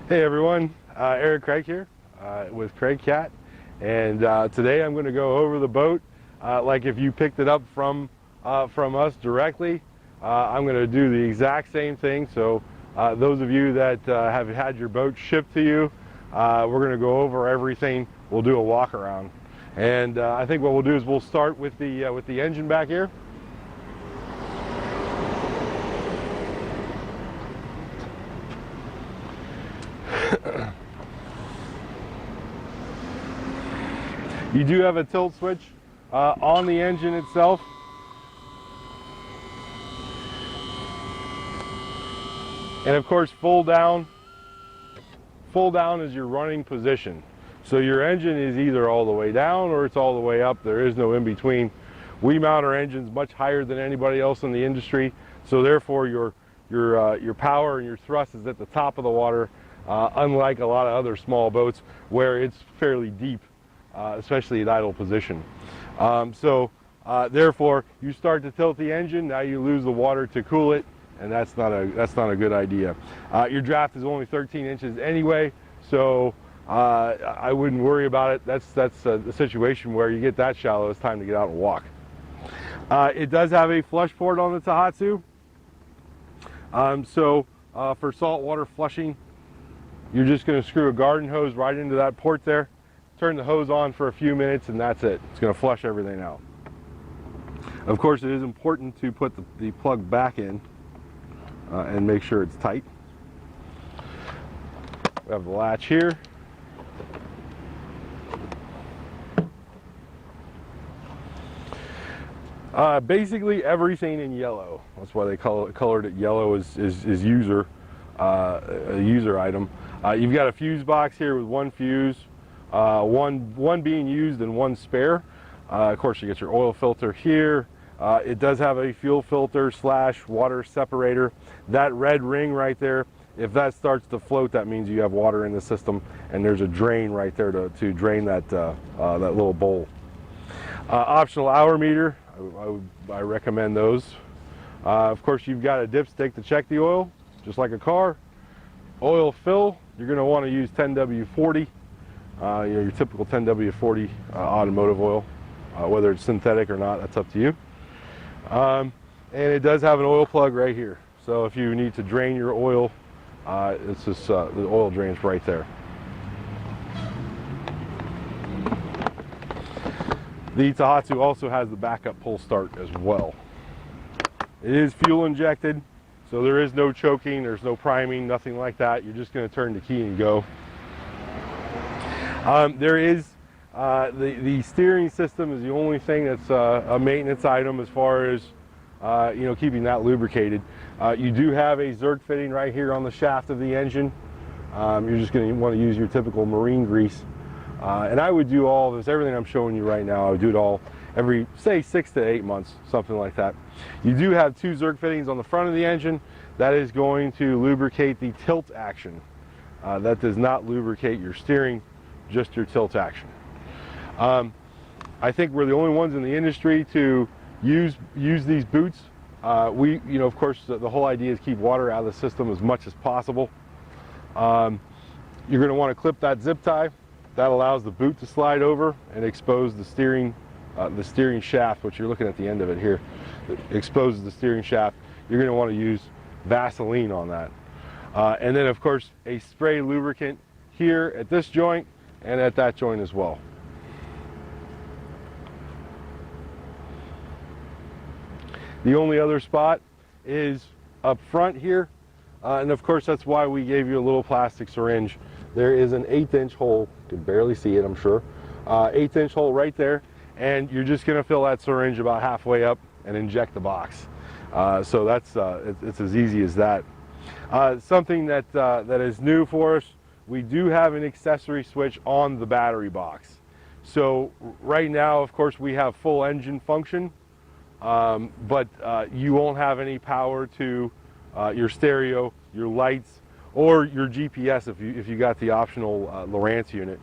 Hey everyone, Eric Craig here with CraigCat, and today I'm going to go over the boat like if you picked it up from us directly. I'm going to do the exact same thing. So those of you that have had your boat shipped to you, we're going to go over everything. We'll do a walk around, and I think what we'll do is we'll start with the engine back here. You do have a tilt switch on the engine itself. And of course, full down is your running position. So your engine is either all the way down or it's all the way up. There is no in between. We mount our engines much higher than anybody else in the industry. So therefore your power and your thrust is at the top of the water, unlike a lot of other small boats where it's fairly deep. Especially at idle position. Therefore, you start to tilt the engine. Now you lose the water to cool it, and that's not a good idea. Your draft is only 13 inches anyway, so I wouldn't worry about it. That's a situation where you get that shallow. It's time to get out and walk. It does have a flush port on the Tohatsu. For saltwater flushing, you're just going to screw a garden hose right into that port there. Turn the hose on for a few minutes and that's it. It's going to flush everything out. Of course, it is important to put the plug back in and make sure it's tight. We have the latch here. Basically everything in yellow. That's why they colored it yellow is a user item. You've got a fuse box here with one fuse. One being used and one spare. Of course, you get your oil filter here. It does have a fuel filter / water separator. That red ring right there, if that starts to float, that means you have water in the system, and there's a drain right there to drain that little bowl. Optional hour meter, I recommend those. Of course, you've got a dipstick to check the oil, just like a car. Oil fill, you're going to want to use 10W40. Your typical 10W40 automotive oil, whether it's synthetic or not, that's up to you. And it does have an oil plug right here. So if you need to drain your oil, it's just the oil drains right there. The Tohatsu also has the backup pull start as well. It is fuel injected, so there is no choking, there's no priming, nothing like that. You're just going to turn the key and go. There is the steering system is the only thing that's a maintenance item as far as keeping that lubricated. You do have a Zerk fitting right here on the shaft of the engine. You're just going to want to use your typical marine grease, and I would do all this, everything I'm showing you right now. I would do it all every, say, 6 to 8 months, something like that. You do have 2 Zerk fittings on the front of the engine. That is going to lubricate the tilt action. That does not lubricate your steering, just your tilt action. I think we're the only ones in the industry to use these boots. Of course, the whole idea is keep water out of the system as much as possible. You're going to want to clip that zip tie. That allows the boot to slide over and expose the steering shaft, which you're looking at the end of it here. It exposes the steering shaft. You're going to want to use Vaseline on that. And then, of course, a spray lubricant here at this joint and at that joint as well. The only other spot is up front here, and of course that's why we gave you a little plastic syringe. There is an 1/8-inch hole. You can barely see it, I'm sure. 1/8-inch hole right there, and you're just going to fill that syringe about halfway up and inject the box. So that's it's as easy as that. Something that is new for us. We do have an accessory switch on the battery box. So right now, of course, we have full engine function, but you won't have any power to your stereo, your lights, or your GPS if you got the optional Lowrance unit.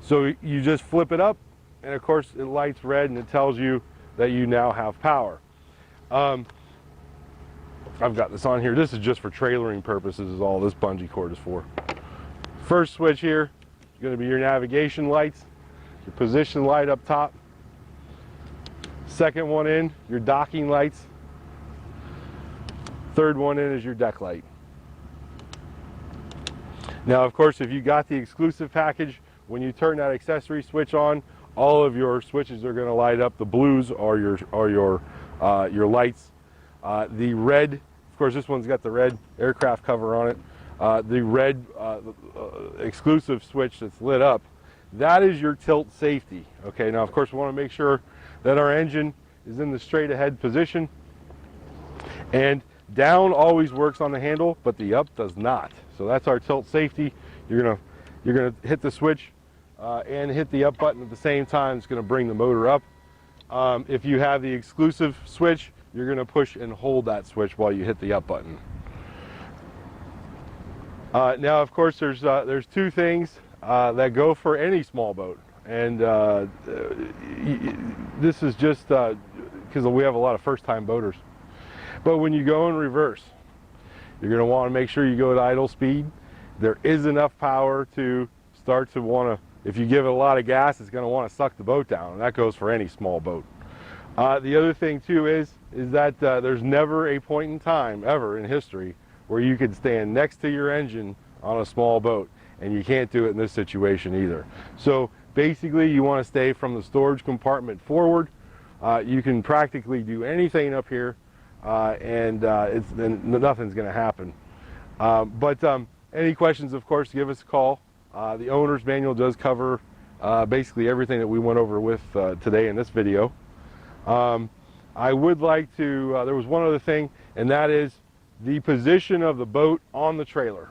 So you just flip it up, and of course it lights red and it tells you that you now have power. I've got this on here. This is just for trailering purposes is all this bungee cord is for. First switch here is going to be your navigation lights, your position light up top. Second one in, your docking lights. Third one in is your deck light. Now, of course, if you got the exclusive package, when you turn that accessory switch on, all of your switches are going to light up. The blues are your lights. The red, of course, this one's got the red aircraft cover on it. The red exclusive switch that's lit up, that is your tilt safety. Okay, now of course we want to make sure that our engine is in the straight ahead position, and down always works on the handle, but the up does not. So that's our tilt safety. You're gonna hit the switch and hit the up button at the same time. It's gonna bring the motor up. If you have the exclusive switch, you're gonna push and hold that switch while you hit the up button. Now, of course, there's two things that go for any small boat, and this is just because we have a lot of first-time boaters. But when you go in reverse, you're going to want to make sure you go at idle speed. There is enough power to start to want to, if you give it a lot of gas, it's going to want to suck the boat down, and that goes for any small boat. The other thing too is that there's never a point in time ever in history where you could stand next to your engine on a small boat, and you can't do it in this situation either. So basically you want to stay from the storage compartment forward. You can practically do anything up here, and nothing's going to happen. Any questions, of course, give us a call. The owner's manual does cover basically everything that we went over with today in this video. I would like to, there was one other thing, and that is the position of the boat on the trailer.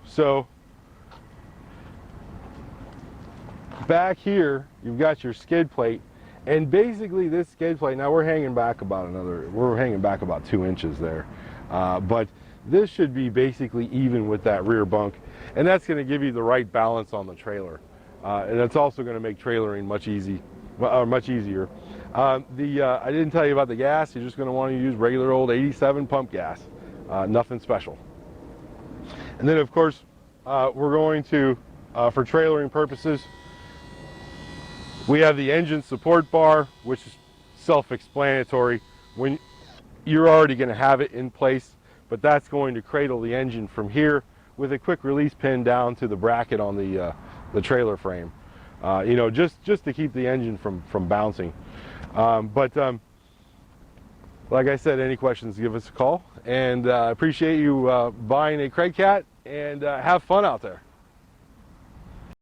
So back here you've got your skid plate, and basically this skid plate, now we're hanging back about 2 inches there, but this should be basically even with that rear bunk, and that's going to give you the right balance on the trailer, and it's also going to make trailering much easier. I didn't tell you about the gas. You're just going to want to use regular old 87 pump gas. Nothing special. And then of course we're going to, for trailering purposes, we have the engine support bar, which is self-explanatory. When you're already going to have it in place, but that's going to cradle the engine from here with a quick release pin down to the bracket on the trailer frame. Just to keep the engine from bouncing. Like I said, any questions, give us a call. And I appreciate you buying a CraigCat, and have fun out there.